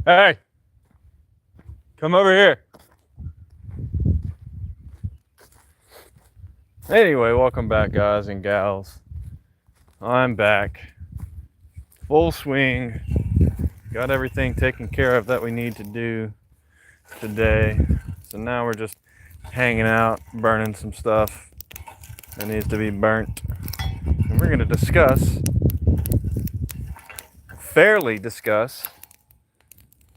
Hey, come over here. Anyway, welcome back, guys and gals. I'm back. Full swing. Got everything taken care of that we need to do today. So now we're just hanging out, burning some stuff that needs to be burnt. And we're going to fairly discuss,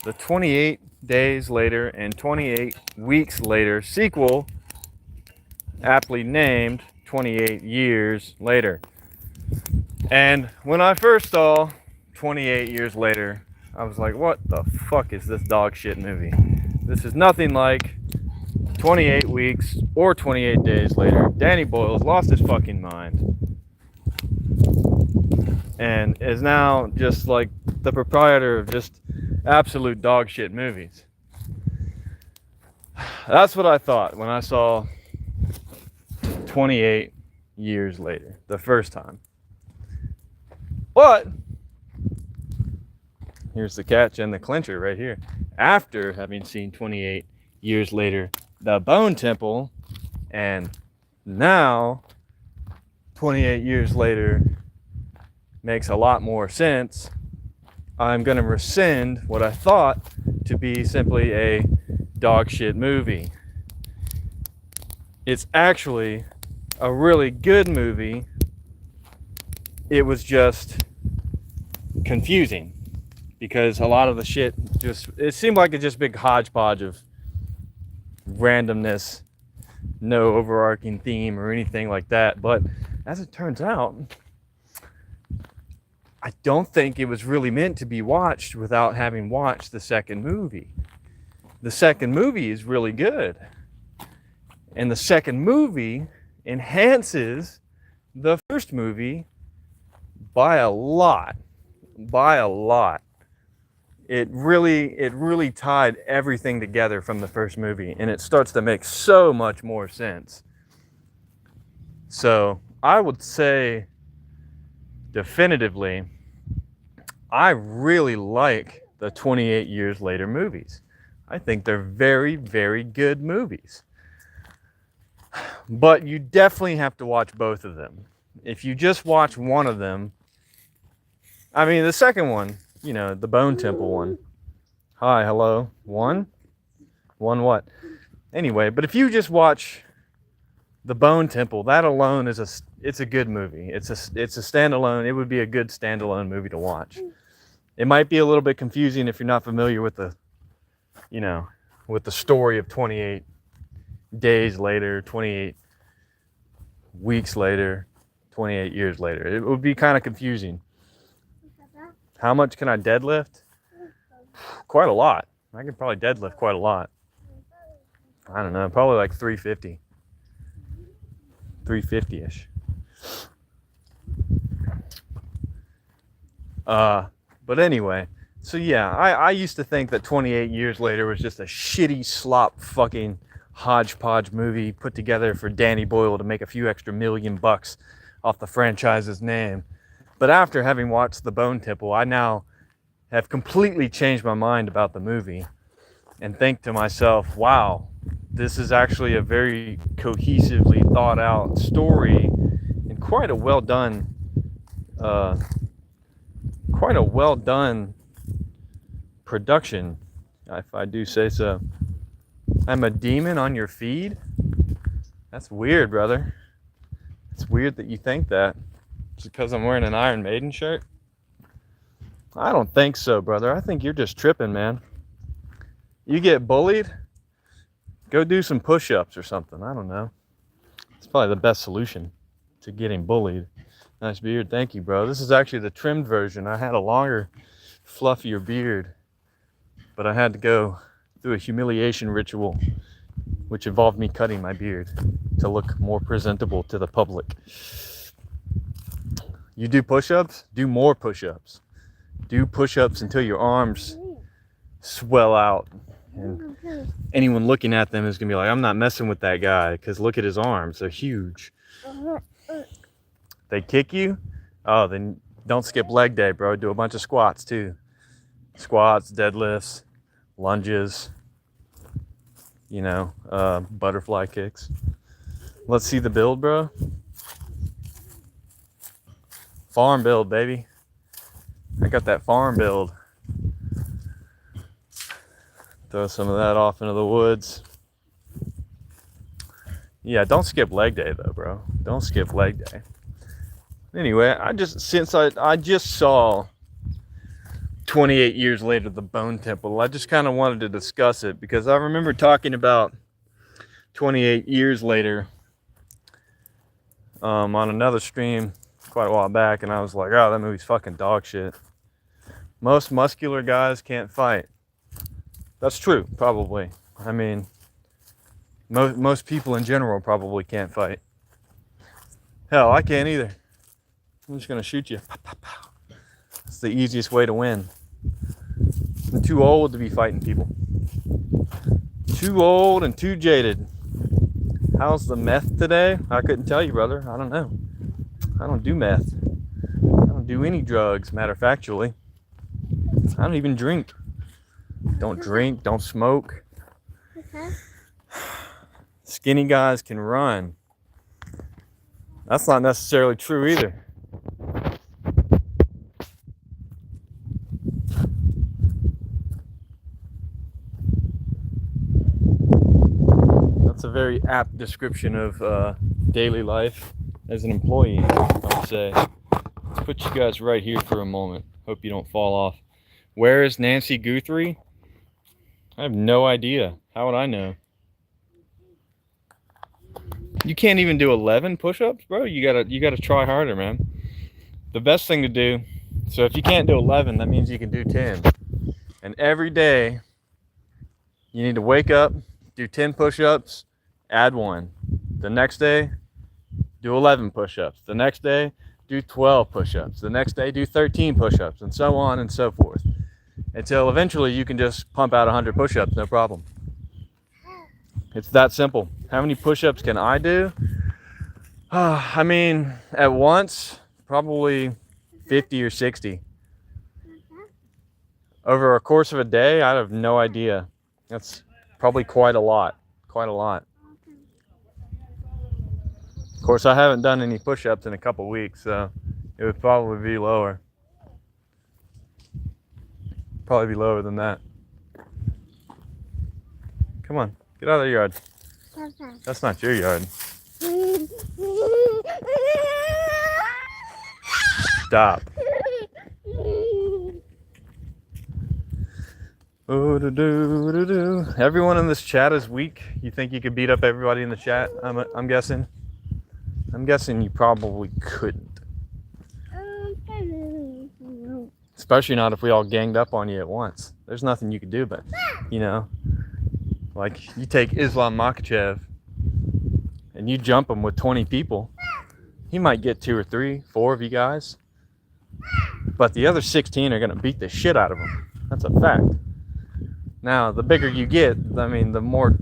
the 28 days later and 28 weeks later sequel, aptly named 28 years later. And when I first saw 28 years later, I was like, what the fuck is this dog shit movie? This is nothing like 28 weeks or 28 days later. Danny Boyle has lost his fucking mind and is now just like the proprietor of just absolute dog shit movies. That's what I thought when I saw 28 years later, the first time. But here's the catch and the clincher right here. After having seen 28 years later, The Bone Temple, and now 28 years later makes a lot more sense, I'm going to rescind what I thought to be simply a dog shit movie. It's actually a really good movie. It was just confusing because a lot of the shit it seemed like a just big hodgepodge of randomness, no overarching theme or anything like that. But as it turns out, I don't think it was really meant to be watched without having watched the second movie. The second movie is really good. And the second movie enhances the first movie by a lot. It really tied everything together from the first movie, and it starts to make so much more sense. So I would say definitively, I really like the 28 years later movies. I think they're very, very good movies. But you definitely have to watch both of them. If you just watch one of them, I mean, the second one, the Bone Temple one. Hi, hello. One what? Anyway, but if you just watch the Bone Temple, that alone it's a good movie. It's a standalone. It would be a good standalone movie to watch. It might be a little bit confusing if you're not familiar with the story of 28 days later, 28 weeks later, 28 years later. It would be kind of confusing. How much can I deadlift? Quite a lot. I could probably deadlift quite a lot. I don't know, probably like 350. 350-ish. But anyway, so yeah, I used to think that 28 years later was just a shitty slop fucking hodgepodge movie put together for Danny Boyle to make a few extra $1,000,000 off the franchise's name. But after having watched The Bone Temple, I now have completely changed my mind about the movie and think to myself, wow, this is actually a very cohesively thought out story and quite a well done production, if I do say so. I'm a demon on your feed? That's weird, brother. It's weird that you think that. Just because I'm wearing an Iron Maiden shirt? I don't think so, brother. I think you're just tripping, man. You get bullied? Go do some push-ups or something. I don't know. It's probably the best solution to getting bullied. Nice beard. Thank you, bro. This is actually the trimmed version. I had a longer, fluffier beard, but I had to go through a humiliation ritual, which involved me cutting my beard to look more presentable to the public. You do push-ups? Do more push-ups. Do push-ups until your arms swell out. And anyone looking at them is going to be like, I'm not messing with that guy because look at his arms. They're huge. They kick you? Oh, then don't skip leg day, bro. Do a bunch of squats too. squats, deadlifts, lunges, butterfly kicks. Let's see the build, bro. Farm build, baby. I got that farm build. Throw some of that off into the woods. Yeah, don't skip leg day though, bro. Don't skip leg day. Anyway, I just saw 28 years later the Bone Temple. I just kind of wanted to discuss it because I remember talking about 28 years later on another stream quite a while back, and I was like, oh, that movie's fucking dog shit. Most muscular guys can't fight. That's true, probably. I mean, most people in general probably can't fight. Hell, I can't either. I'm just gonna shoot you. It's the easiest way to win. I'm too old to be fighting people. Too old and too jaded. How's the meth today? I couldn't tell you, brother. I don't know. I don't do meth. I don't do any drugs, matter of factually. I don't even drink. Don't drink, don't smoke. Skinny guys can run. That's not necessarily true either. That's a very apt description of daily life as an employee, I would say. Let's put you guys right here for a moment. Hope you don't fall off. Where is Nancy Guthrie? I have no idea. How would I know? You can't even do 11 push-ups, bro. You gotta try harder, man. The best thing to do, so if you can't do 11, that means you can do 10. And every day, you need to wake up, do 10 push-ups, add 1. The next day, do 11 push-ups. The next day, do 12 push-ups. The next day, do 13 push-ups, and so on and so forth. Until eventually you can just pump out 100 push-ups, no problem. It's that simple. How many push-ups can I do? I mean, at once, probably 50 or 60. Over a course of a day, I have no idea. That's probably quite a lot. Quite a lot. Of course, I haven't done any push-ups in a couple weeks, so it would probably be lower. Probably be lower than that. Come on, get out of the yard. That's not your yard. Stop. Everyone in this chat is weak. You think you could beat up everybody in the chat? I'm guessing. I'm guessing you probably couldn't. Especially not if we all ganged up on you at once. There's nothing you could do, but, like you take Islam Makhachev and you jump him with 20 people, he might get 2 or 3, 4 of you guys. But the other 16 are going to beat the shit out of him. That's a fact. Now, the bigger you get, I mean, the more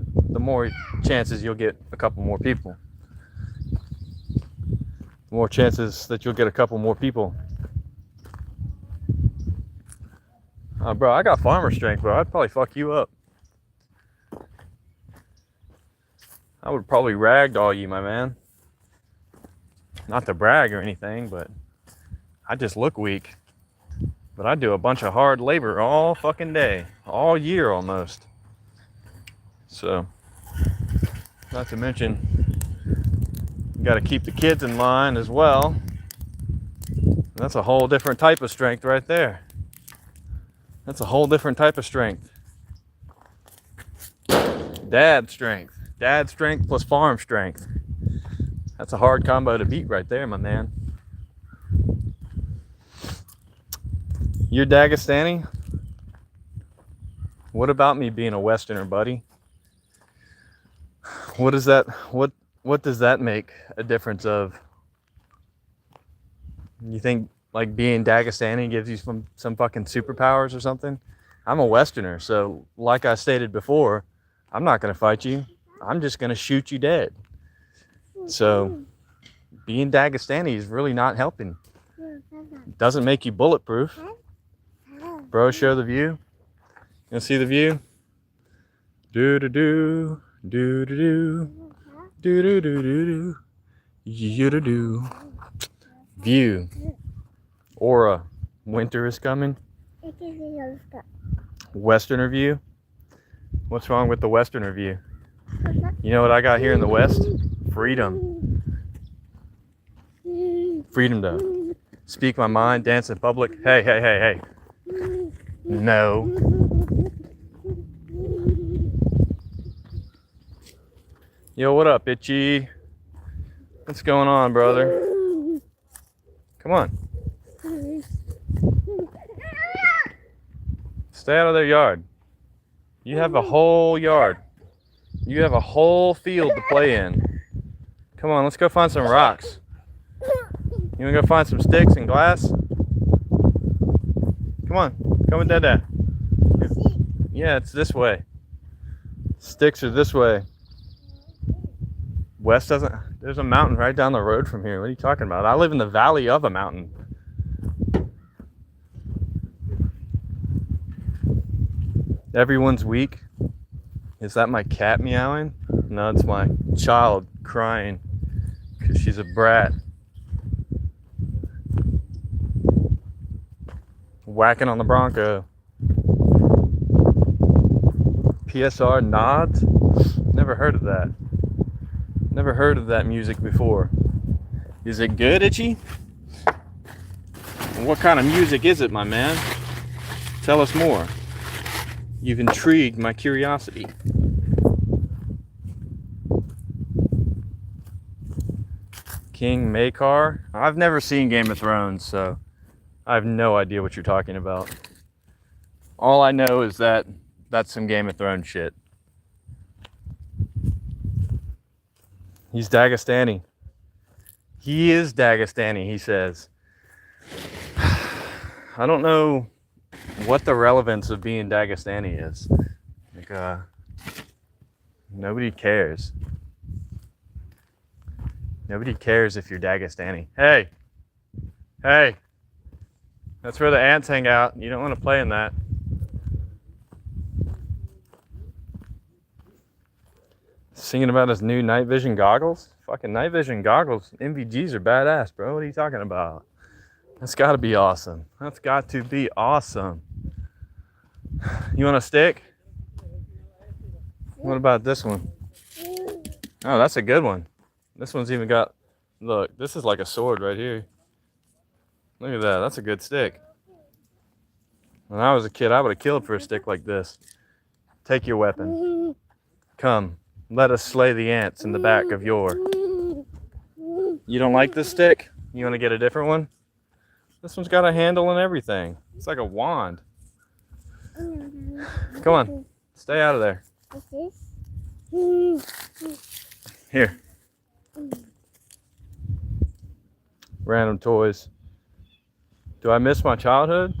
chances you'll get a couple more people. The more chances that you'll get a couple more people. Bro, I got farmer strength, bro. I'd probably fuck you up. I would probably ragdoll you, my man. Not to brag or anything, but I just look weak. But I do a bunch of hard labor all fucking day. All year almost. So, not to mention, you gotta keep the kids in line as well. That's a whole different type of strength right there. That's a whole different type of strength. Dad strength. Dad strength plus farm strength. That's a hard combo to beat right there, my man. You're Dagestani? What about me being a Westerner, buddy? What does that make a difference of? You think like being Dagestani gives you some fucking superpowers or something? I'm a Westerner, so like I stated before, I'm not gonna fight you. I'm just gonna shoot you dead. So being Dagestani is really not helping. It doesn't make you bulletproof. Bro, show the view. You wanna see the view? Do do do do do do do do do do you do do. View. Aura. Winter is coming. Westerner view. What's wrong with the Westerner view? You know what I got here in the West? Freedom. Freedom to speak my mind, dance in public. Hey, hey, hey, hey. No. Yo, what up, Itchy? What's going on, brother? Come on. Stay out of their yard. You have a whole yard. You have a whole field to play in. Come on, let's go find some rocks. You wanna go find some sticks and glass? Come on, come with Dada. Yeah, it's this way. Sticks are this way. West doesn't. There's a mountain right down the road from here. What are you talking about? I live in the valley of a mountain. Everyone's weak. Is that my cat meowing? No, it's my child crying because she's a brat. Whacking on the Bronco. PSR nods? Never heard of that. Never heard of that music before. Is it good, Itchy? What kind of music is it, my man? Tell us more. You've intrigued my curiosity. King Maekar? I've never seen Game of Thrones, so I have no idea what you're talking about. All I know is that that's some Game of Thrones shit. He's Dagestani. He is Dagestani, he says. I don't know what the relevance of being Dagestani is. Like, nobody cares. Nobody cares if you're Dagestani. Hey! Hey! That's where the ants hang out. You don't want to play in that. Singing about his new night vision goggles? Fucking night vision goggles. MVGs are badass, bro. What are you talking about? That's got to be awesome. That's got to be awesome. You want a stick? What about this one? Oh, that's a good one. This one's even got, look, this is like a sword right here. Look at that. That's a good stick. When I was a kid, I would have killed for a stick like this. Take your weapon. Come, let us slay the ants in the back of your. You don't like this stick? You want to get a different one? This one's got a handle and everything. It's like a wand. Come on, stay out of there. Here. Random toys. Do I miss my childhood?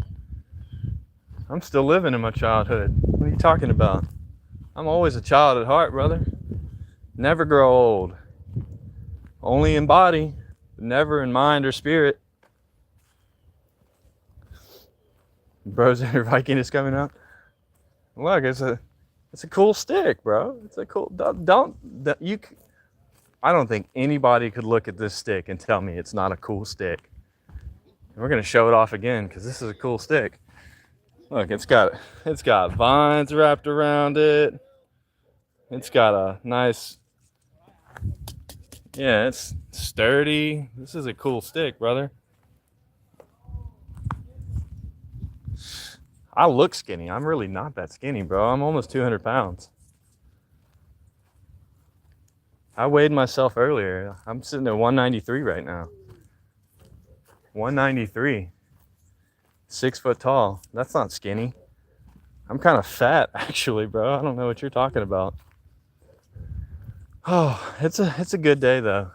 I'm still living in my childhood. What are you talking about? I'm always a child at heart, brother. Never grow old. Only in body, but never in mind or spirit. Bros, Viking is coming out. Look, it's a cool stick, bro. It's a cool. I don't think anybody could look at this stick and tell me it's not a cool stick. And we're gonna show it off again because this is a cool stick. Look, it's got vines wrapped around it. It's got a nice, yeah, it's sturdy. This is a cool stick, brother. I look skinny. I'm really not that skinny, bro. I'm almost 200 pounds. I weighed myself earlier. I'm sitting at 193 right now. 193. 6 foot tall. That's not skinny. I'm kind of fat, actually, bro. I don't know what you're talking about. Oh, it's a good day, though.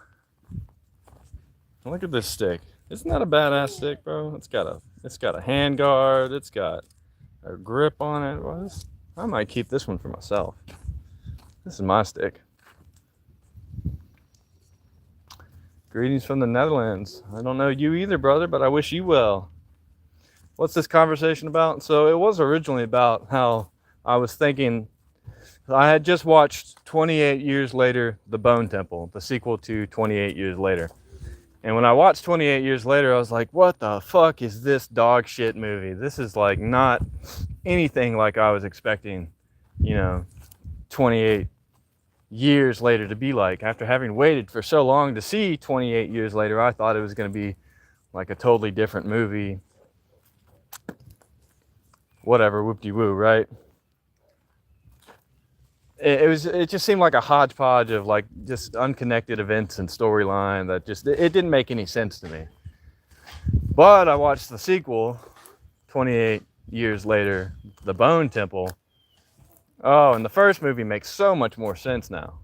Look at this stick. Isn't that a badass stick, bro? It's got a hand guard. It's got a grip on it. Well, I might keep this one for myself. This is my stick. Greetings from the Netherlands. I don't know you either, brother, but I wish you well. what's this conversation about? So it was originally about how I was thinking, I had just watched 28 Years Later, The Bone Temple, the sequel to 28 Years Later. And when I watched 28 Years Later, I was like, what the fuck is this dog shit movie? This is like not anything like I was expecting, 28 years later to be like. After having waited for so long to see 28 Years Later, I thought it was going to be like a totally different movie. Whatever, whoop-de-woo, right? It just seemed like a hodgepodge of like just unconnected events and storyline that just, it didn't make any sense to me. But I watched the sequel, 28 Years Later, The Bone Temple. Oh, and the first movie makes so much more sense now.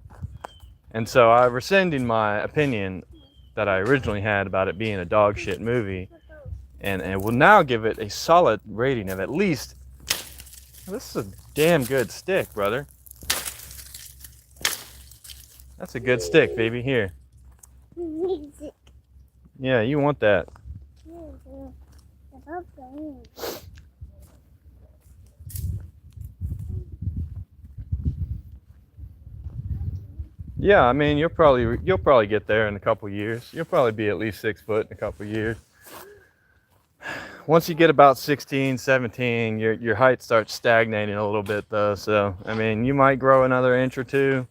And so I'm rescinding my opinion that I originally had about it being a dog shit movie, and will now give it a solid rating of at least, this is a damn good stick, brother. That's a good stick, baby. Here. Yeah, you want that. Yeah, I mean, you'll probably get there in a couple years. You'll probably be at least 6 foot in a couple years. Once you get about 16, 17, your height starts stagnating a little bit though. So, I mean, you might grow another inch or two.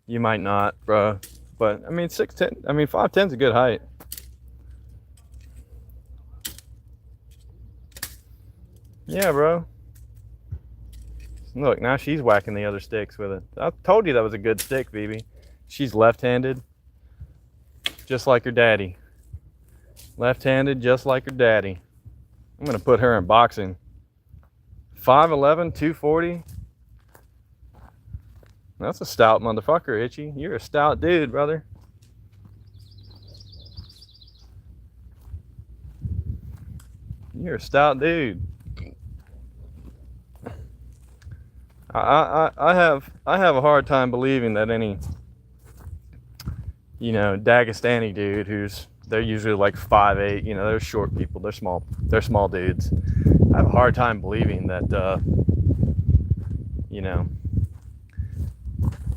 You might not, bro. But I mean, 6'10", I mean, 5'10" is a good height. Yeah, bro. Look, now she's whacking the other sticks with it. I told you that was a good stick, Phoebe. She's left-handed, just like her daddy. Left-handed, just like her daddy. I'm gonna put her in boxing. 5'11", 240. That's a stout motherfucker, Itchy. You're a stout dude, brother. You're a stout dude. I have a hard time believing that any, Dagestani dude they're usually like 5'8", they're short people, they're small dudes. I have a hard time believing that,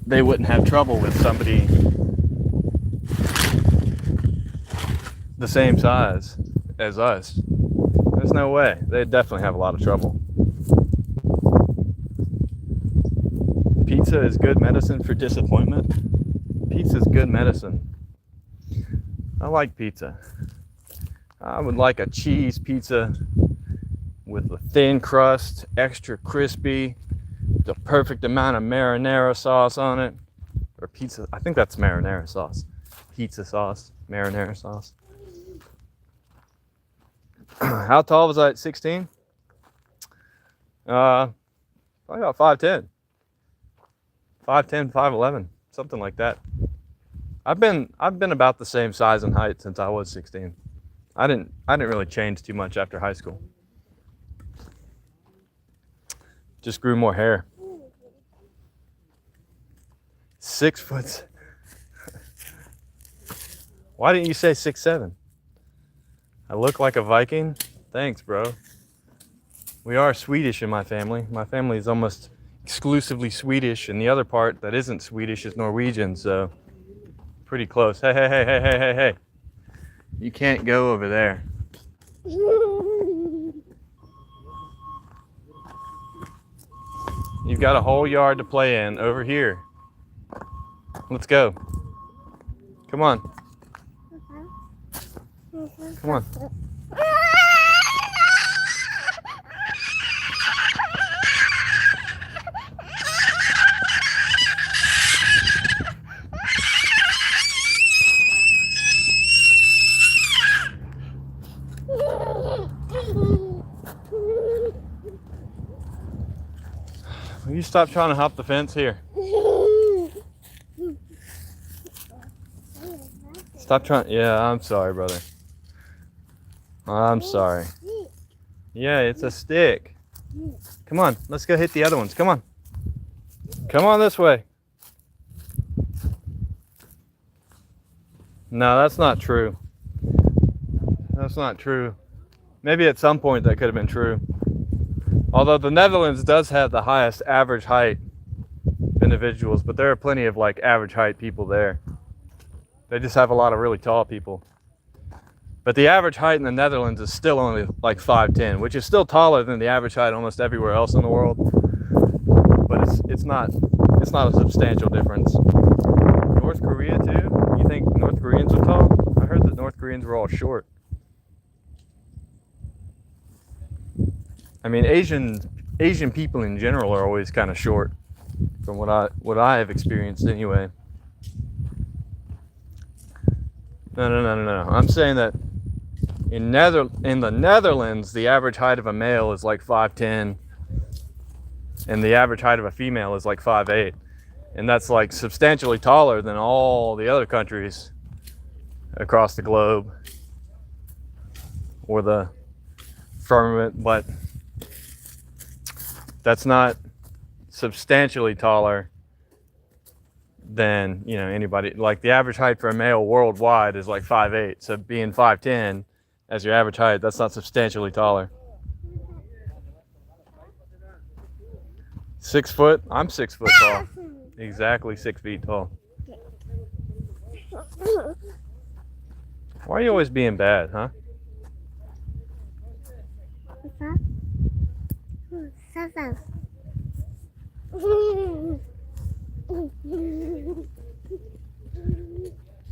they wouldn't have trouble with somebody the same size as us. There's no way. They'd definitely have a lot of trouble. Pizza is good medicine for disappointment. Pizza's good medicine. I like pizza. I would like a cheese pizza with a thin crust, extra crispy, the perfect amount of marinara sauce on it. Or pizza, I think that's marinara sauce. Pizza sauce, marinara sauce. How tall was I at 16? Probably about 5'10". 5'10", 5'11", something like that. I've been about the same size and height since I was 16. I didn't really change too much after high school. Just grew more hair. 6 foot. Why didn't you say 6'7"? I look like a Viking? Thanks, bro. We are Swedish in my family. My family is almost exclusively Swedish, and the other part that isn't Swedish is Norwegian, so pretty close. Hey. You can't go over there. You've got a whole yard to play in over here. Let's go. Come on. Come on. Will you stop trying to hop the fence here? Stop trying. Yeah, I'm sorry, brother. I'm sorry. Yeah, it's a stick. Come on, let's go hit the other ones. Come on. Come on this way. No, that's not true. That's not true. Maybe at some point that could have been true. Although the Netherlands does have the highest average height individuals, but there are plenty of like average height people there. They just have a lot of really tall people. But the average height in the Netherlands is still only like 5'10", which is still taller than the average height almost everywhere else in the world. But it's not a substantial difference. North Korea too? You think North Koreans are tall? I heard that North Koreans were all short. I mean, Asian people in general are always kind of short, from what I have experienced anyway. No. I'm saying that in the Netherlands, the average height of a male is like 5'10", and the average height of a female is like 5'8", and that's like substantially taller than all the other countries across the globe or the firmament, but that's not substantially taller than, you know, anybody. Like the average height for a male worldwide is like 5'8", so being 5'10" as your average height, that's not substantially taller. 6 foot? I'm 6 foot tall. Exactly 6 feet tall. Why are you always being bad, huh?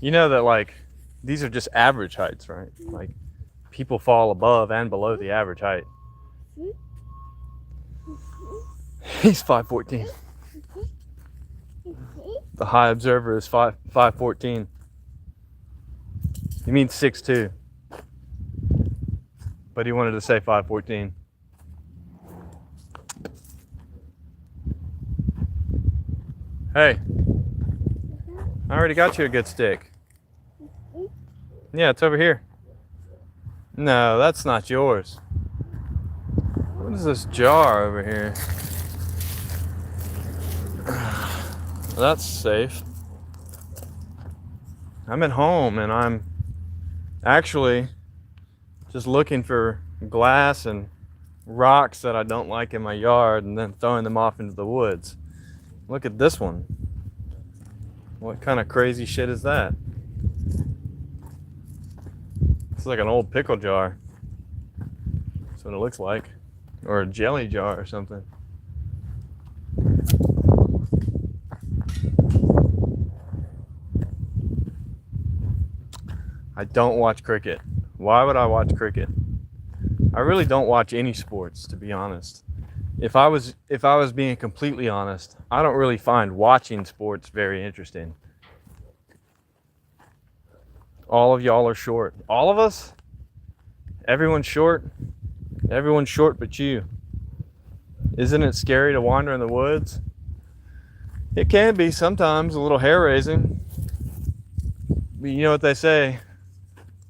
You know that like these are just average heights, right? Like people fall above and below the average height. He's 5'14". The high observer is 5'14". He means 6'2", but he wanted to say 5'14". Hey, I already got you a good stick. Yeah, it's over here. No, that's not yours. What is this jar over here? Well, that's safe. I'm at home and I'm actually just looking for glass and rocks that I don't like in my yard and then throwing them off into the woods. Look at this one. What kind of crazy shit is that? It's like an old pickle jar. That's what it looks like. Or a jelly jar or something. I don't watch cricket. Why would I watch cricket? I really don't watch any sports, to be honest. If I was being completely honest, I don't really find watching sports very interesting. All of y'all are short. All of us? Everyone's short? Everyone's short but you. Isn't it scary to wander in the woods? It can be sometimes a little hair-raising. But you know what they say?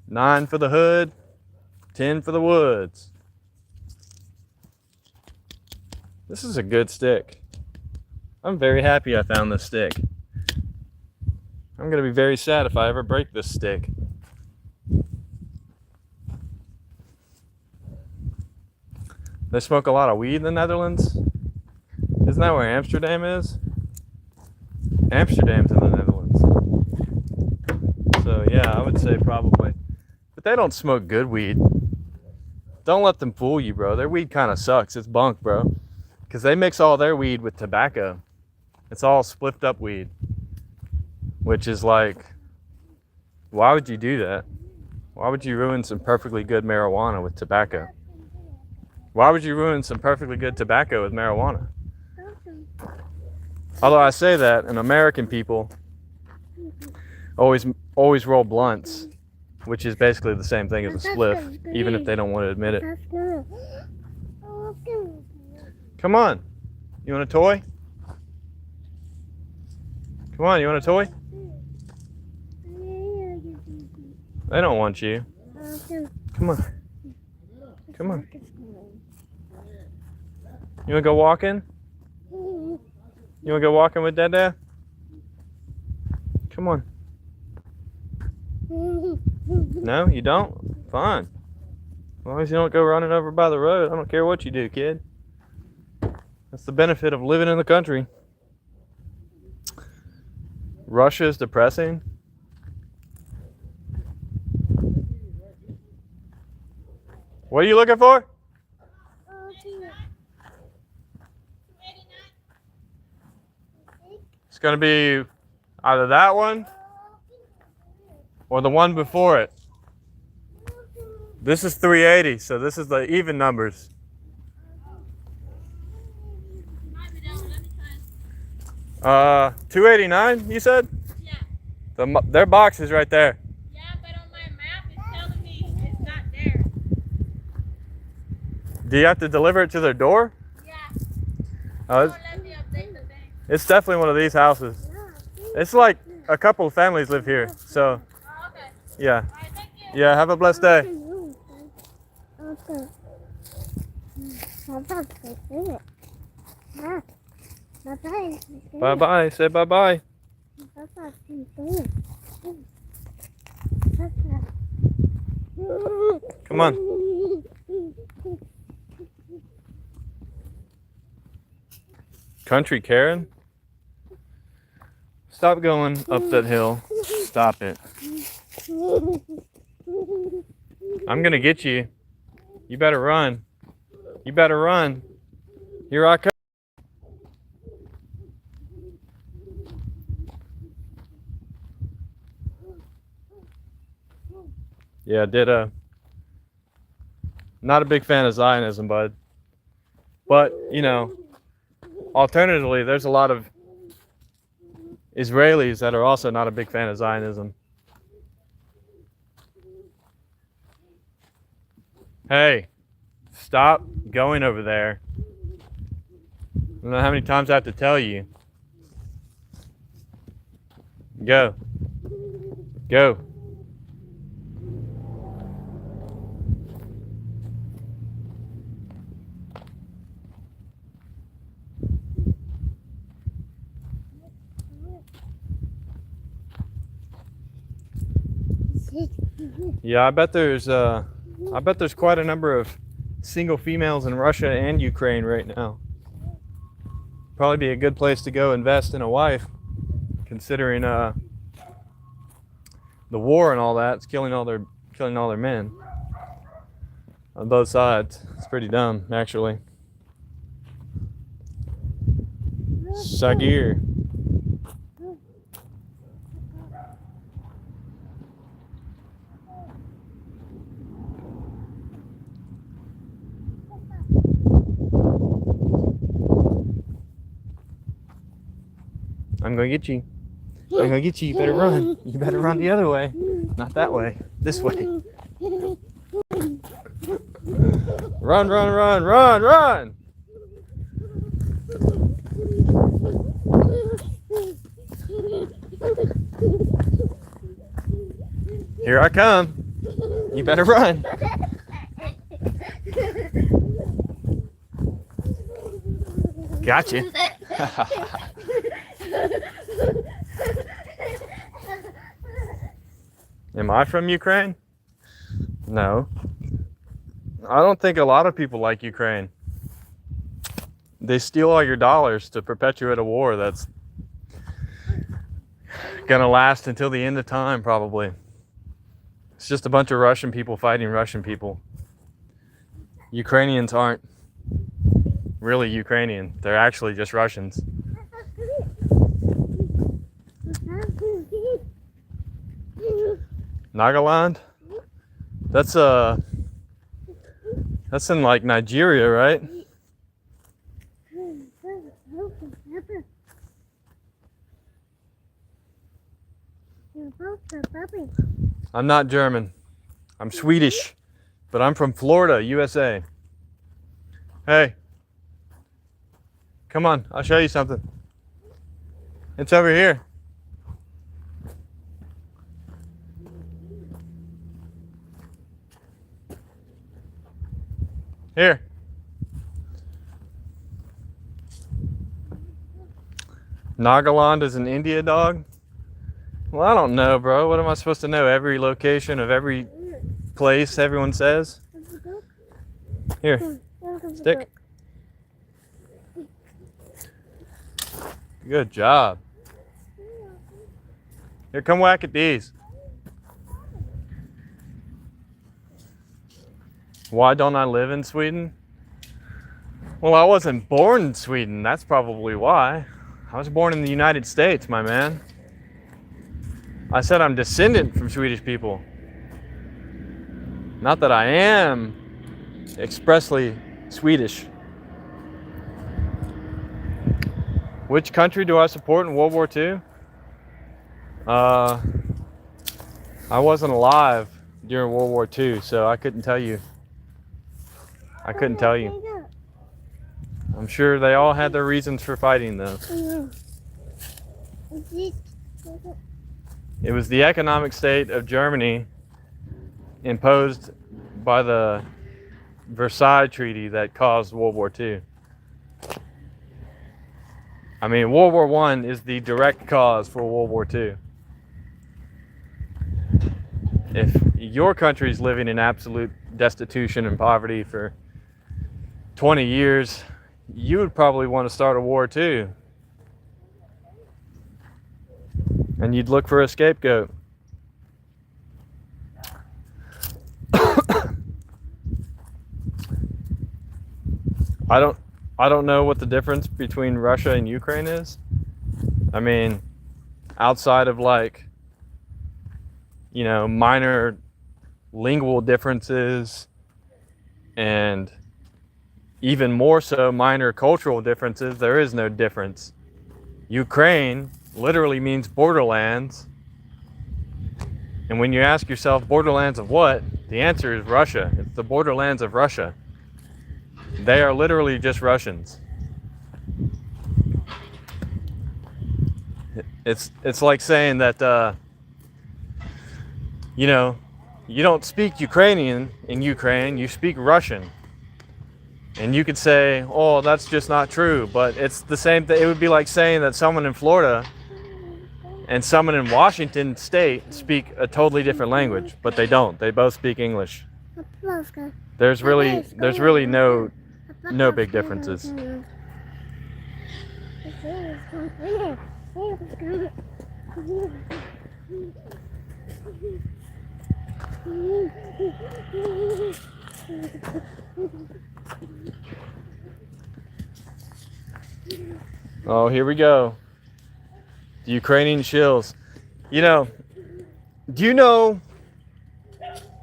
9 for the hood, 10 for the woods. This is a good stick. I'm very happy I found this stick. I'm going to be very sad if I ever break this stick. They smoke a lot of weed in the Netherlands. Isn't that where Amsterdam is? Amsterdam's in the Netherlands. So yeah, I would say probably. But they don't smoke good weed. Don't let them fool you, bro. Their weed kind of sucks. It's bunk, bro. Because they mix all their weed with tobacco. It's all spliffed up weed. Which is like, why would you do that? Why would you ruin some perfectly good marijuana with tobacco? Why would you ruin some perfectly good tobacco with marijuana? Although I say that, and American people always roll blunts, which is basically the same thing as a spliff, even if they don't want to admit it. Come on. You want a toy? Come on, you want a toy? They don't want you. Come on. Come on. You want to go walking? You want to go walking with Dada? Come on. No, you don't? Fine. long as you don't go running over by the road, I don't care what you do, kid. That's the benefit of living in the country. Russia is depressing. What are you looking for? It's going to be either that one or the one before it. This is 380, so this is the even numbers. $289, you said? Yeah. Their box is right there. Yeah, but on my map it's telling me it's not there. Do you have to deliver it to their door? Yeah. Let me update the thing. It's definitely one of these houses. It's like a couple of families live here, so. Oh, okay. Yeah. All right, thank you. Yeah, have a blessed day. Bye-bye. Say bye-bye. Come on. Country Karen? Stop going up that hill. Stop it. I'm gonna get you. You better run. You better run. Here I come. Yeah, not a big fan of Zionism, bud. But, you know, alternatively, there's a lot of Israelis that are also not a big fan of Zionism. Hey, stop going over there. I don't know how many times I have to tell you. Go. Go. Yeah, I bet there's quite a number of single females in Russia and Ukraine right now. Probably be a good place to go invest in a wife, considering the war and all that. It's killing all their men on both sides. It's pretty dumb, actually. Sagir. I'm gonna get you. I'm gonna get you. You better run. You better run the other way. Not that way. This way. Run, run, run, run, run! Here I come. You better run. Gotcha. Am I from Ukraine? No. I don't think a lot of people like Ukraine. They steal all your dollars to perpetuate a war that's gonna last until the end of time, probably. It's just a bunch of Russian people fighting Russian people. Ukrainians aren't really Ukrainian. They're actually just Russians. Nagaland? That's in like Nigeria, right? I'm not German. I'm Swedish, but I'm from Florida, USA. Hey, come on, I'll show you something. It's over here. Here. Nagaland is in India, dog? Well, I don't know, bro. What am I supposed to know? Every location of every place everyone says? Here, stick. Good job. Here, come whack at these. Why don't I live in Sweden? Well, I wasn't born in Sweden. That's probably why. I was born in the United States, my man. I said I'm descendant from Swedish people. Not that I am expressly Swedish. Which country do I support in World War II? I wasn't alive during World War II, so I couldn't tell you. I couldn't tell you. I'm sure they all had their reasons for fighting, though. It was the economic state of Germany imposed by the Versailles Treaty that caused World War II. I mean, World War I is the direct cause for World War II. If your country's living in absolute destitution and poverty for 20 years, you would probably want to start a war too. And you'd look for a scapegoat. I don't know what the difference between Russia and Ukraine is. I mean, outside of like, you know, minor lingual differences and even more so minor cultural differences, there is no difference. Ukraine literally means borderlands. And when you ask yourself, borderlands of what? The answer is Russia. It's the borderlands of Russia. They are literally just Russians. It's like saying that, you know, you don't speak Ukrainian in Ukraine, you speak Russian. And you could say, oh, that's just not true. But it's the same thing. It would be like saying that someone in Florida and someone in Washington State speak a totally different language, but they don't. They both speak English. There's really no big differences. Oh, here we go. The Ukrainian shills. You know, do you know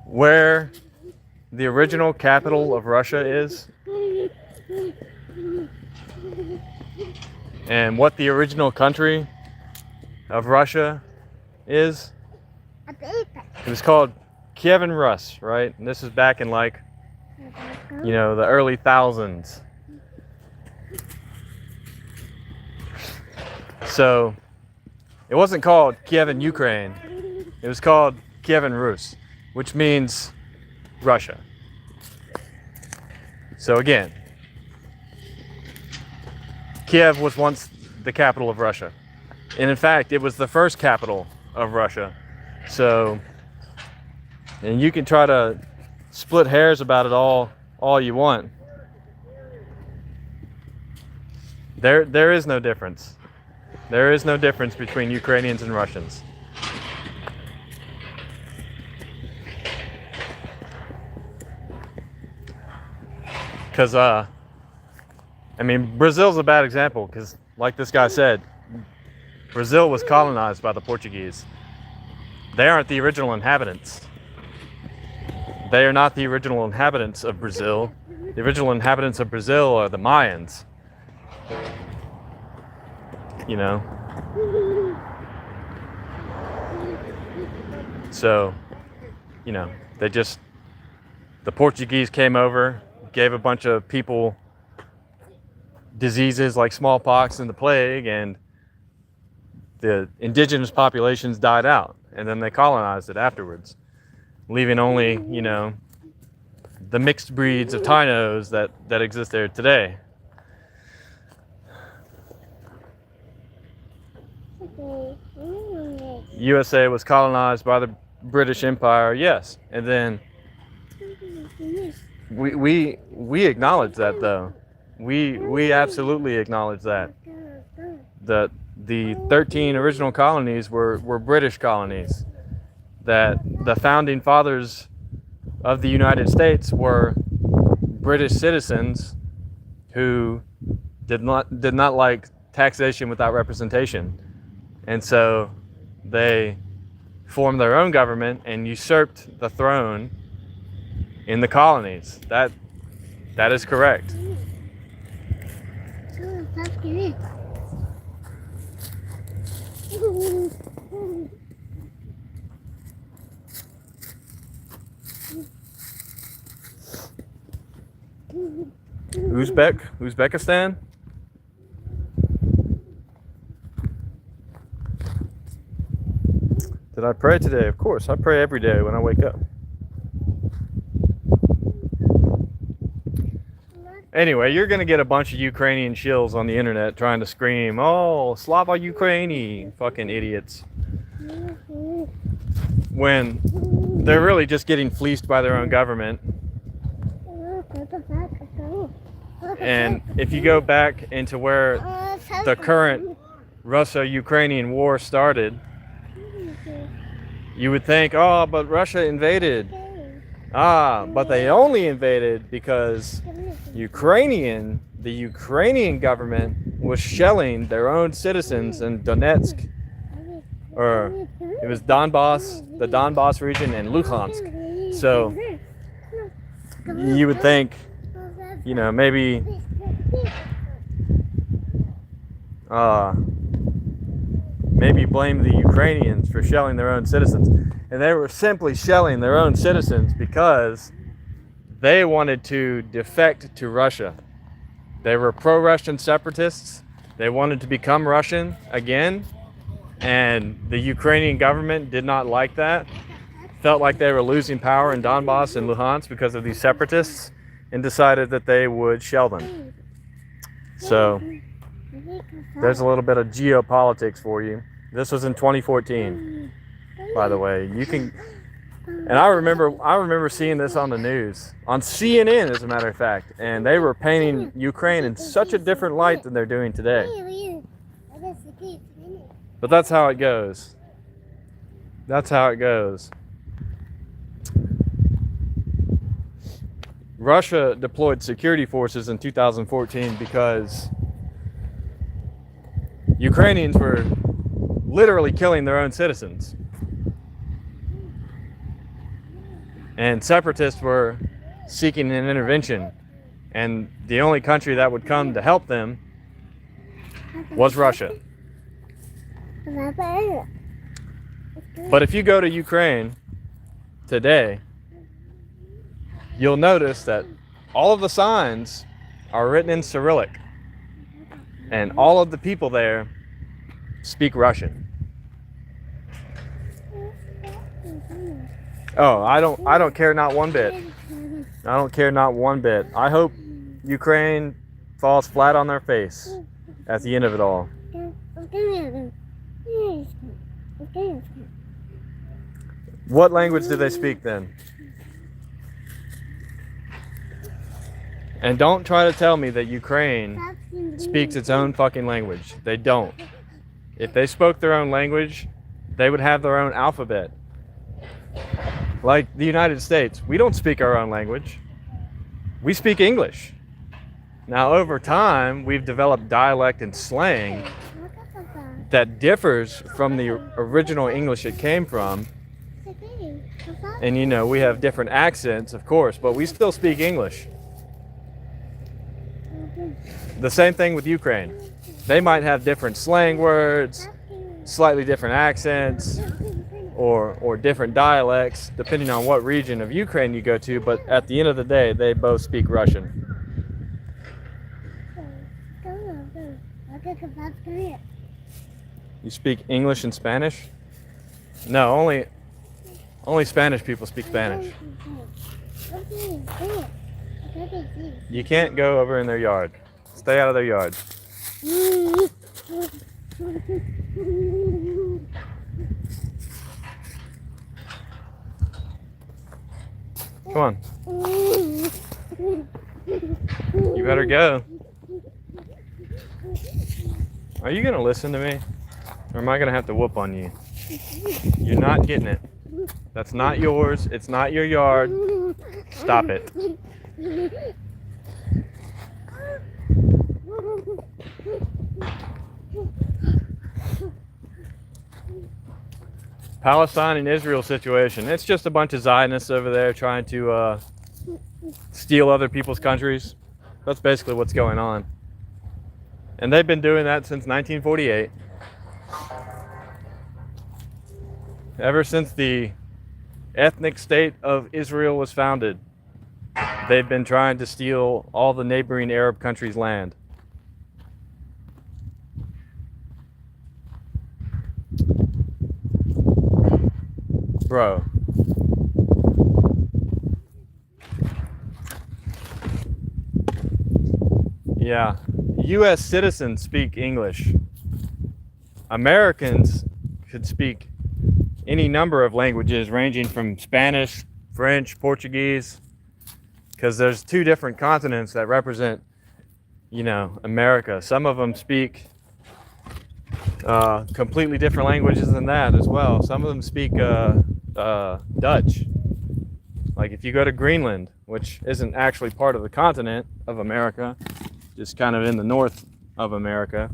where the original capital of Russia is? And what the original country of Russia is? It was called Kievan Rus, right? And this is back in like, you know, the early thousands. So it wasn't called Kievan Ukraine. It was called Kievan Rus, which means Russia. So again, Kiev was once the capital of Russia. And in fact, it was the first capital of Russia. So, and you can try to split hairs about it all you want. There is no difference. There is no difference between Ukrainians and Russians. Because, I mean, Brazil's a bad example because, like this guy said, Brazil was colonized by the Portuguese. They aren't the original inhabitants. They are not the original inhabitants of Brazil. The original inhabitants of Brazil are the Mayans. You know? So, you know, the Portuguese came over, gave a bunch of people diseases like smallpox and the plague, and the indigenous populations died out. And then they colonized it afterwards, leaving only, you know, the mixed breeds of Tainos that exist there today. USA was colonized by the British Empire, yes. And then We acknowledge that though. We absolutely acknowledge that. The 13 original colonies were British colonies. That the founding fathers of the United States were British citizens who did not like taxation without representation. And so they formed their own government and usurped the throne in the colonies. That is correct. Uzbekistan? Did I pray today? Of course, I pray every day when I wake up. Anyway, you're going to get a bunch of Ukrainian shills on the internet trying to scream, "Oh, Slava Ukraini," fucking idiots. When they're really just getting fleeced by their own government. And if you go back into where the current Russo-Ukrainian war started, you would think, oh, but Russia invaded. But they only invaded because the Ukrainian government was shelling their own citizens in Donetsk, or it was Donbass, the Donbass region, and Luhansk. So you would think, maybe blame the Ukrainians for shelling their own citizens. And they were simply shelling their own citizens because they wanted to defect to Russia. They were pro-Russian separatists. They wanted to become Russian again. And the Ukrainian government did not like that. Felt like they were losing power in Donbass and Luhansk because of these separatists, and decided that they would shell them. So there's a little bit of geopolitics for you. This was in 2014, by the way. And I remember seeing this on the news, on CNN, as a matter of fact, and they were painting Ukraine in such a different light than they're doing today. But that's how it goes. That's how it goes. Russia deployed security forces in 2014 because Ukrainians were literally killing their own citizens. And separatists were seeking an intervention. And the only country that would come to help them was Russia. But if you go to Ukraine today, you'll notice that all of the signs are written in Cyrillic. And all of the people there speak Russian. Oh, I don't care not one bit. I don't care not one bit. I hope Ukraine falls flat on their face at the end of it all. What language do they speak then? And don't try to tell me that Ukraine speaks its own fucking language. They don't. If they spoke their own language, they would have their own alphabet. Like the United States, we don't speak our own language. We speak English. Now, over time, we've developed dialect and slang that differs from the original English it came from. And we have different accents, of course, but we still speak English. The same thing with Ukraine. They might have different slang words, slightly different accents, or different dialects, depending on what region of Ukraine you go to, but at the end of the day, they both speak Russian. You speak English and Spanish? No, only Spanish people speak Spanish. You can't go over in their yard. Stay out of their yard. Come on. You better go. Are you gonna listen to me? Or am I gonna have to whoop on you? You're not getting it. That's not yours. It's not your yard. Stop it. Palestine and Israel situation. It's just a bunch of Zionists over there trying to steal other people's countries. That's basically what's going on. And they've been doing that since 1948. Ever since the ethnic state of Israel was founded, they've been trying to steal all the neighboring Arab countries' land. Bro. Yeah. U.S. citizens speak English. Americans could speak any number of languages ranging from Spanish, French, Portuguese, because there's two different continents that represent, America. Some of them speak completely different languages than that as well. Some of them speak Dutch. Like if you go to Greenland, which isn't actually part of the continent of America, just kind of in the north of America.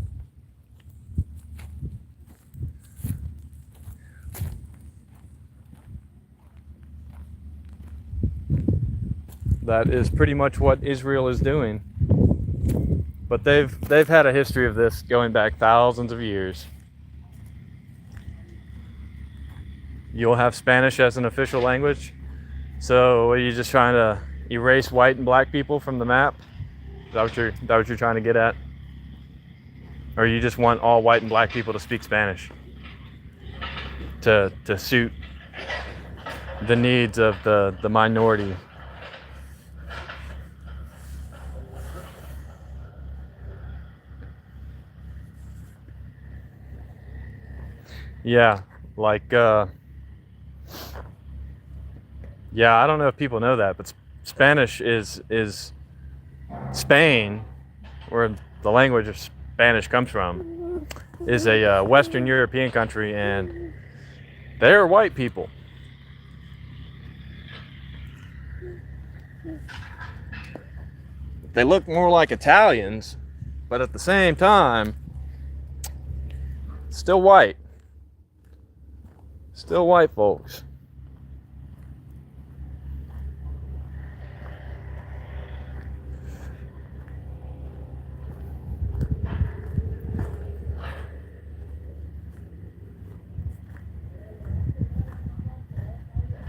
That is pretty much what Israel is doing. But they've had a history of this going back thousands of years. You'll have Spanish as an official language. So are you just trying to erase white and black people from the map? Is that what you're trying to get at? Or you just want all white and black people to speak Spanish to suit the needs of the minority? Yeah, like I don't know if people know that, but Spanish is Spain, where the language of Spanish comes from, is a Western European country, and they're white people. They look more like Italians, but at the same time, still white. Still white folks.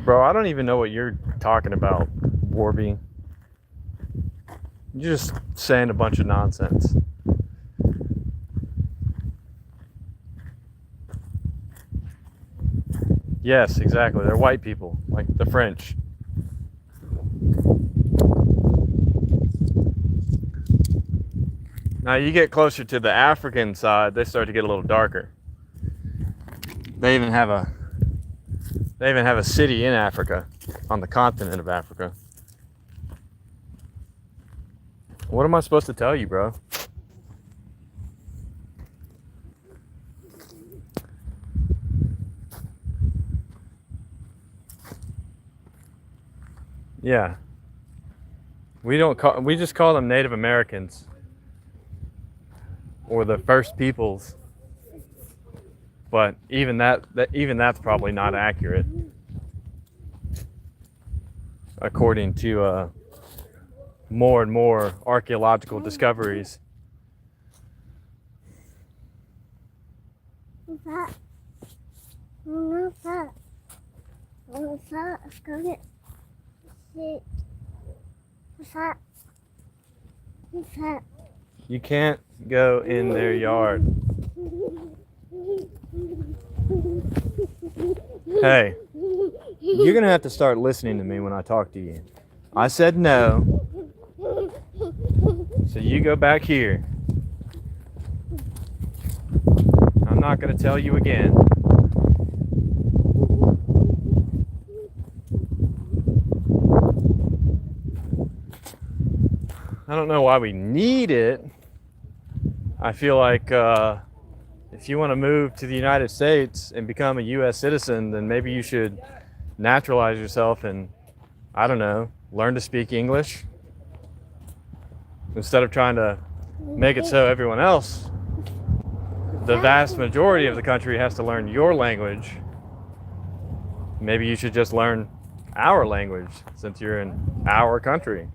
Bro, I don't even know what you're talking about, Warby. You're just saying a bunch of nonsense. Yes, exactly. They're white people, like the French. Now you get closer to the African side, they start to get a little darker. They even have a city in Africa, on the continent of Africa. What am I supposed to tell you, bro? Yeah. We just call them Native Americans or the First Peoples. But even that's probably not accurate, according to more and more archaeological discoveries. You can't go in their yard. Hey, you're gonna have to start listening to me when I talk to you. I said no, so you go back here. I'm not gonna tell you again. I don't know why we need it. I feel like if you want to move to the United States and become a U.S. citizen, then maybe you should naturalize yourself and, I don't know, learn to speak English instead of trying to make it so everyone else, the vast majority of the country, has to learn your language. Maybe you should just learn our language since you're in our country.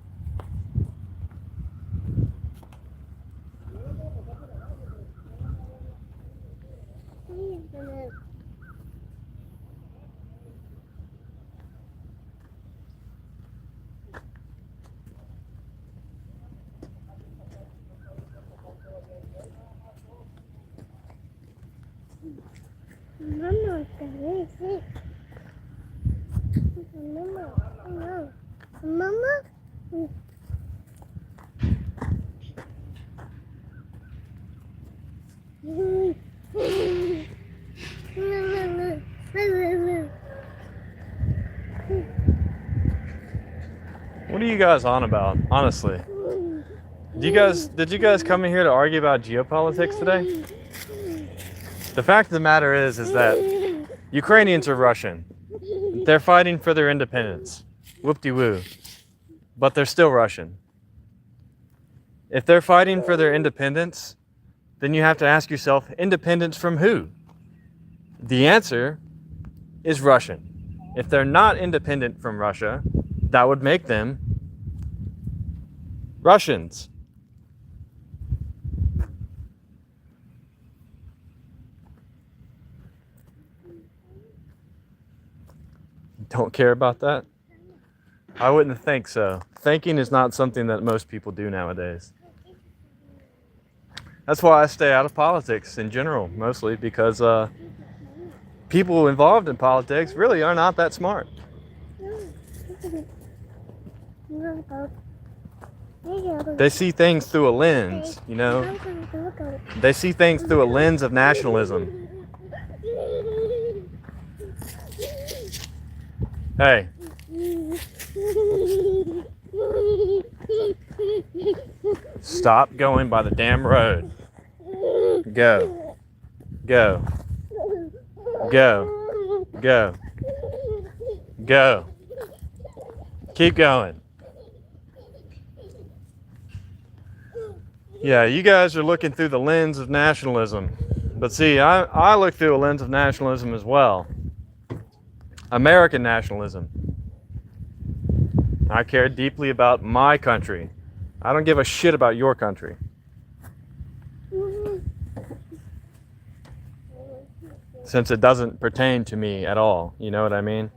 Mama, Mama, Mama, Mama. What are you guys on about, honestly? Did you guys come in here to argue about geopolitics today? The fact of the matter is that Ukrainians are Russian. They're fighting for their independence. Whoop-de-woo. But they're still Russian. If they're fighting for their independence, then you have to ask yourself, independence from who? The answer is Russian. If they're not independent from Russia, that would make them Russians. Don't care about that? I wouldn't think so. Thinking is not something that most people do nowadays. That's why I stay out of politics in general, mostly because people involved in politics really are not that smart. They see things through a lens, you know? They see things through a lens of nationalism. Hey. Stop going by the damn road. Go. Go. Go. Go. Go. Keep going. Yeah, you guys are looking through the lens of nationalism. But see, I look through a lens of nationalism as well. American nationalism. I care deeply about my country. I don't give a shit about your country. Since it doesn't pertain to me at all. You know what I mean?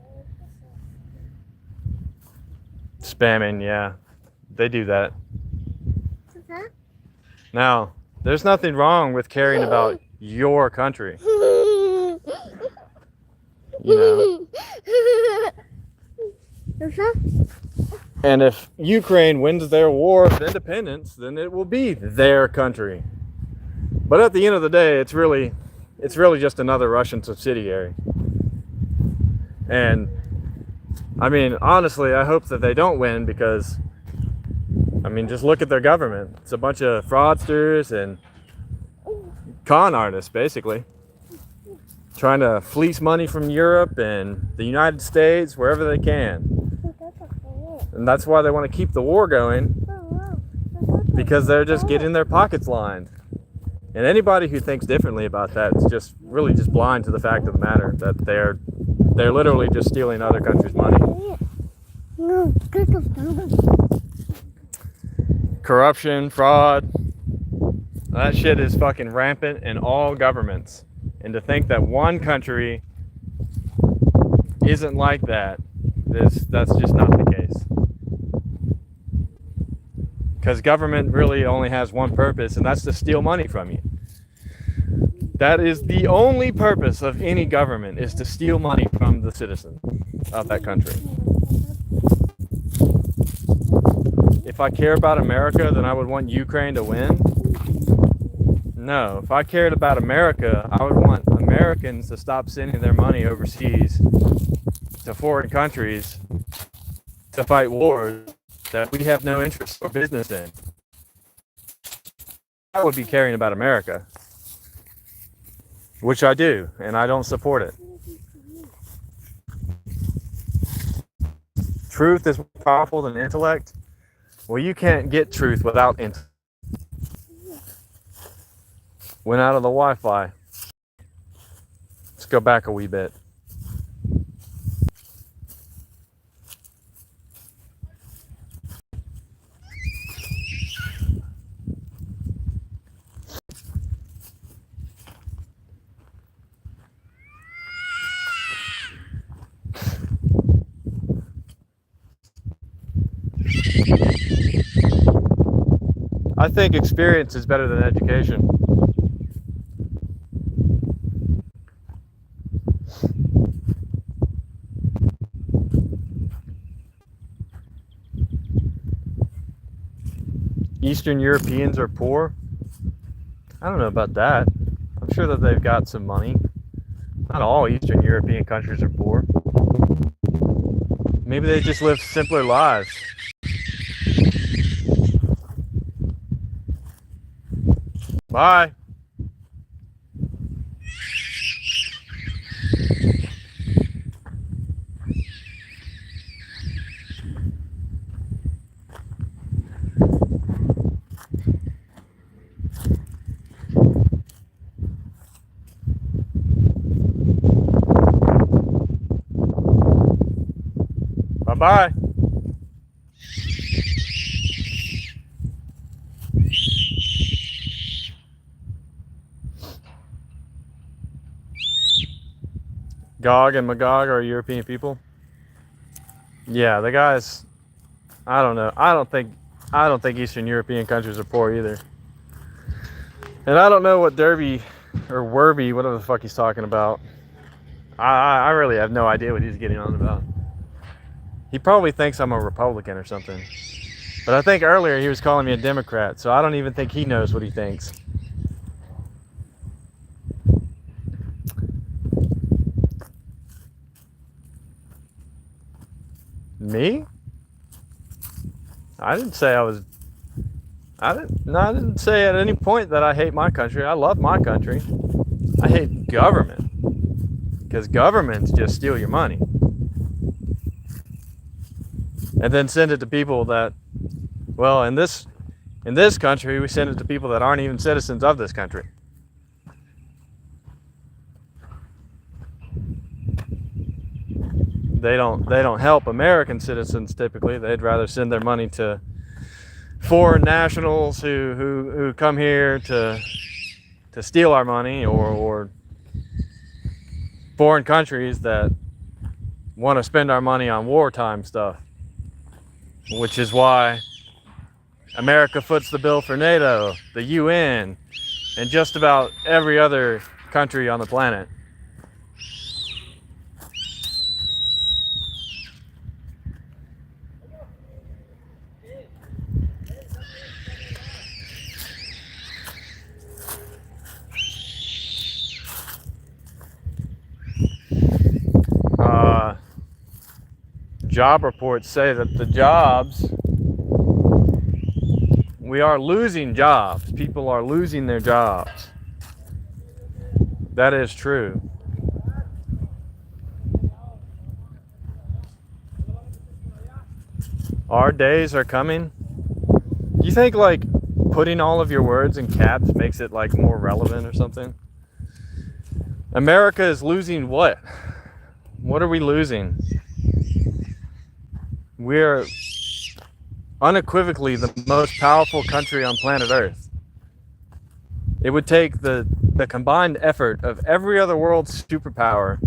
Spamming, yeah. They do that. Now, there's nothing wrong with caring about your country. You know? And if Ukraine wins their war of independence, then it will be their country. But at the end of the day, it's really just another Russian subsidiary. And I mean, honestly, I hope that they don't win because, I mean, just look at their government. It's a bunch of fraudsters and con artists, basically. Trying to fleece money from Europe and the United States, wherever they can. And that's why they want to keep the war going, because they're just getting their pockets lined. And anybody who thinks differently about that is just really just blind to the fact of the matter that they're literally just stealing other countries' money. Corruption, fraud, that shit is fucking rampant in all governments. And to think that one country isn't like that, that's just not the case. Because government really only has one purpose, and that's to steal money from you. That is the only purpose of any government, is to steal money from the citizen of that country. If I care about America, then I would want Ukraine to win. No, if I cared about America, I would want Americans to stop sending their money overseas to foreign countries to fight wars that we have no interest or business in. I would be caring about America, which I do, and I don't support it. Truth is more powerful than intellect. Well, you can't get truth without intellect. Went out of the Wi-Fi. Let's go back a wee bit. I think experience is better than education. Eastern Europeans are poor. I don't know about that. I'm sure that they've got some money. Not all Eastern European countries are poor. Maybe they just live simpler lives. Bye. Bye-bye. Gog and Magog are European people. Yeah, the guys. I don't know. I don't think Eastern European countries are poor either. And I don't know what Derby or Werby, whatever the fuck he's talking about. I really have no idea what he's getting on about. He probably thinks I'm a Republican or something. But I think earlier he was calling me a Democrat, so I don't even think he knows what he thinks. Me? I didn't say I was. I didn't say at any point that I hate my country. I love my country. I hate government, because governments just steal your money and then send it to people that, well, in this country, we send it to people that aren't even citizens of this country. They don't help American citizens typically. They'd rather send their money to foreign nationals who come here to steal our money, or foreign countries that want to spend our money on wartime stuff, which is why America foots the bill for NATO, the UN, and just about every other country on the planet. Job reports say that we are losing jobs. People are losing their jobs. That is true. Our days are coming. You think like putting all of your words in caps makes it like more relevant or something? America is losing what? What are we losing? We're unequivocally the most powerful country on planet Earth. It would take the combined effort of every other world superpower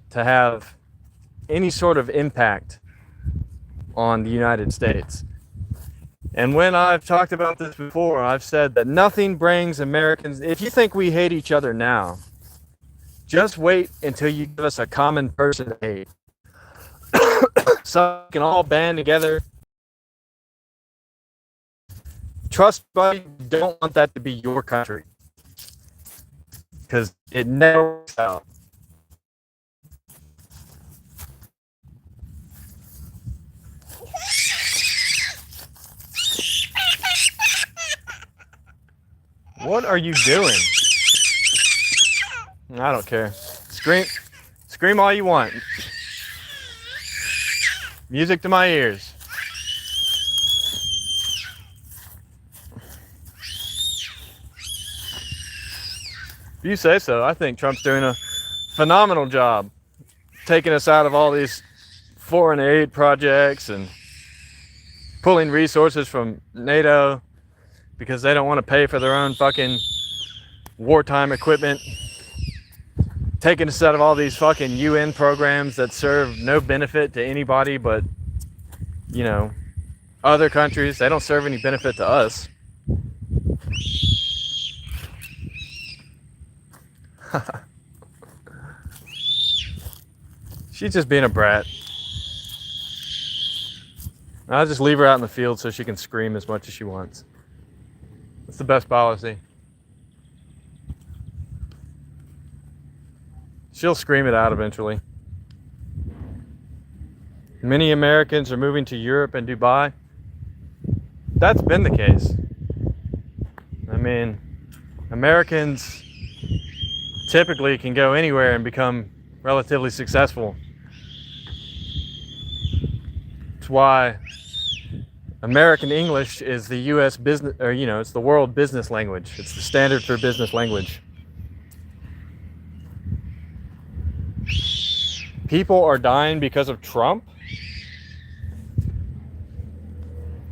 to have any sort of impact on the United States. And when I've talked about this before, I've said that nothing brings Americans, if you think we hate each other now, just wait until you give us a common person to hate. So we can all band together. Trust me, you don't want that to be your country, because it never works out. What are you doing? I don't care. Scream all you want. Music to my ears. If you say so, I think Trump's doing a phenomenal job taking us out of all these foreign aid projects and pulling resources from NATO because they don't want to pay for their own fucking wartime equipment. Taking us out of all these fucking UN programs that serve no benefit to anybody but, you know, other countries. They don't serve any benefit to us. She's just being a brat. I'll just leave her out in the field so she can scream as much as she wants. That's the best policy. She'll scream it out eventually. Many Americans are moving to Europe and Dubai. That's been the case. I mean, Americans typically can go anywhere and become relatively successful. It's why American English is the US business, or it's the world business language. It's the standard for business language. People are dying because of Trump?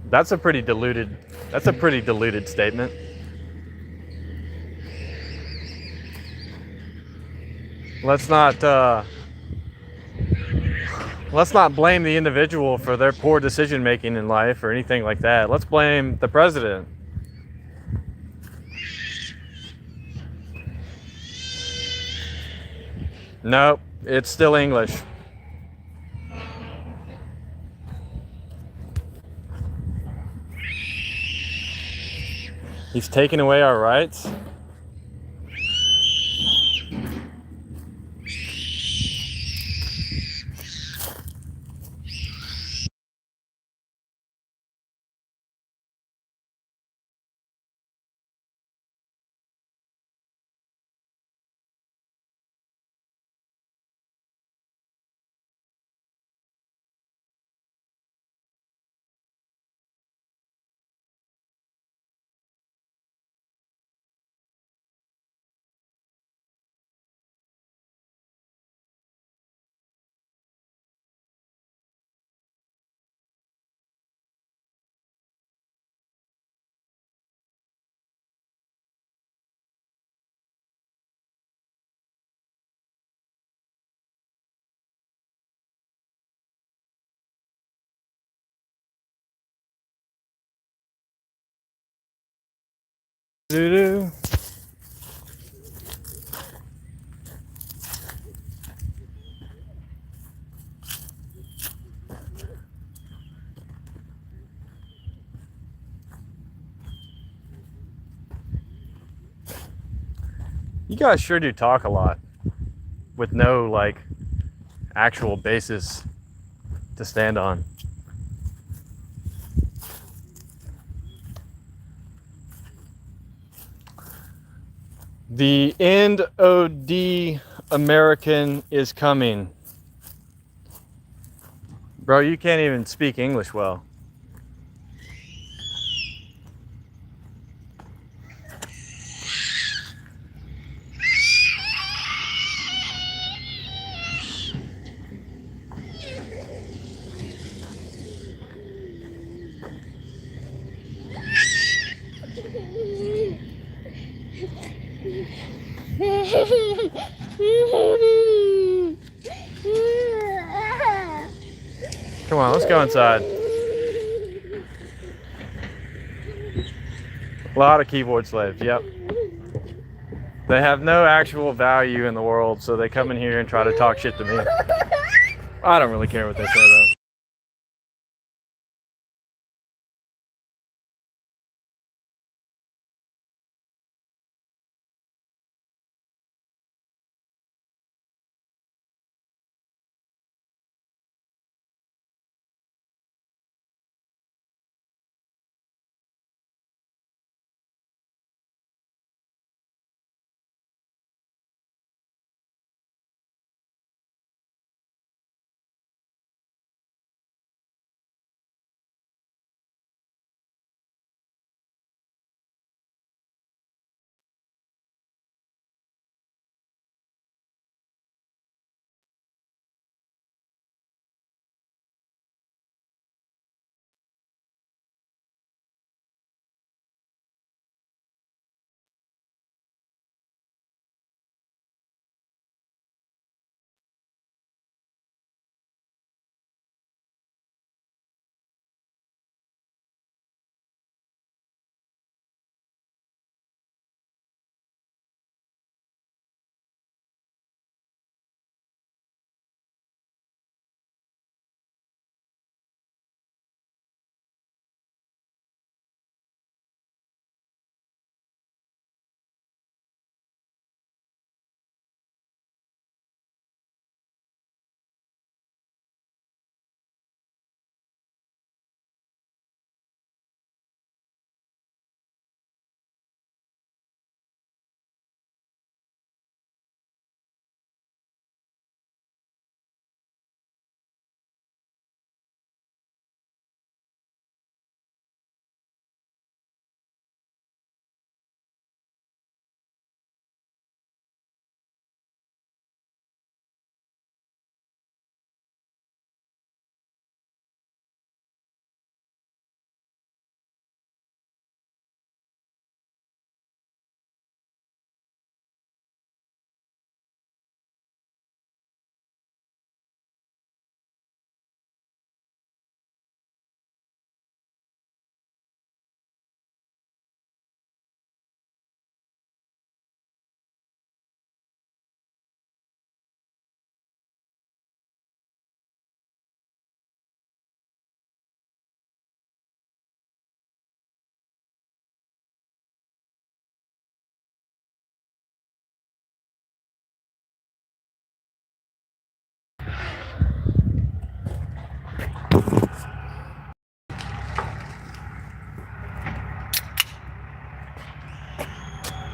That's a pretty diluted statement. Let's not blame the individual for their poor decision making in life or anything like that. Let's blame the president. Nope, it's still English. He's taking away our rights. Doo-doo. You guys sure do talk a lot with no actual basis to stand on. The end OD American is coming. Bro, you can't even speak English well. Come on, let's go inside. A lot of keyboard slaves, yep. They have no actual value in the world, so they come in here and try to talk shit to me. I don't really care what they say, though.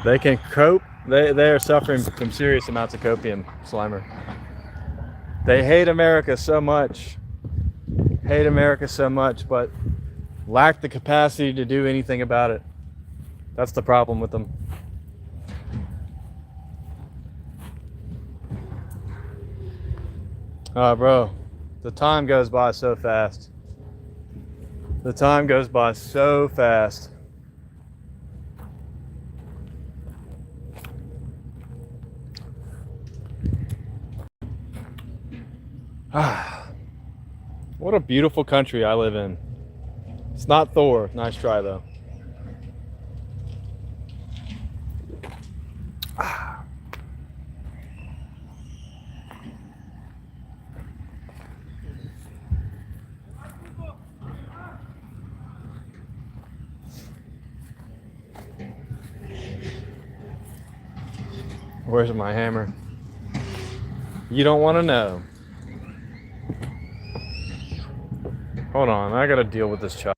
They can cope. They are suffering from serious amounts of copium, Slimer. They hate America so much. Hate America so much, but lack the capacity to do anything about it. That's the problem with them. Bro, the time goes by so fast. The time goes by so fast. What a beautiful country I live in. It's not Thor. Nice try, though. Where's my hammer? You don't want to know. Hold on, I gotta deal with this child.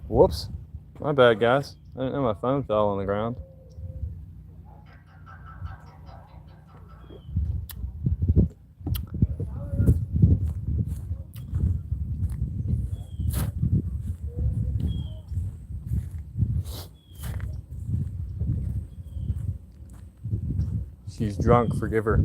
Whoops. My bad, guys. I didn't know my phone fell on the ground. She's drunk, forgive her.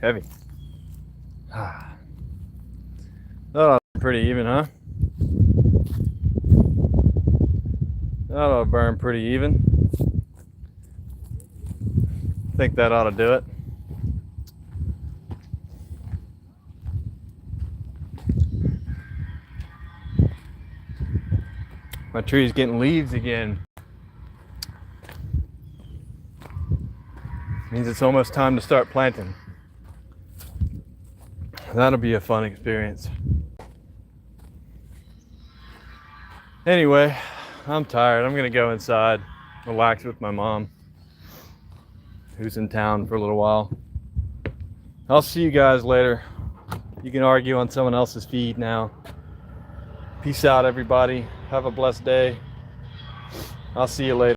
Heavy. That ought to be pretty even, huh? That ought to burn pretty even. I think that ought to do it. My tree's getting leaves again. Means it's almost time to start planting. That'll be a fun experience. Anyway, I'm tired. I'm gonna go inside, relax with my mom, who's in town for a little while. I'll see you guys later. You can argue on someone else's feed now. Peace out, everybody. Have a blessed day. I'll see you later.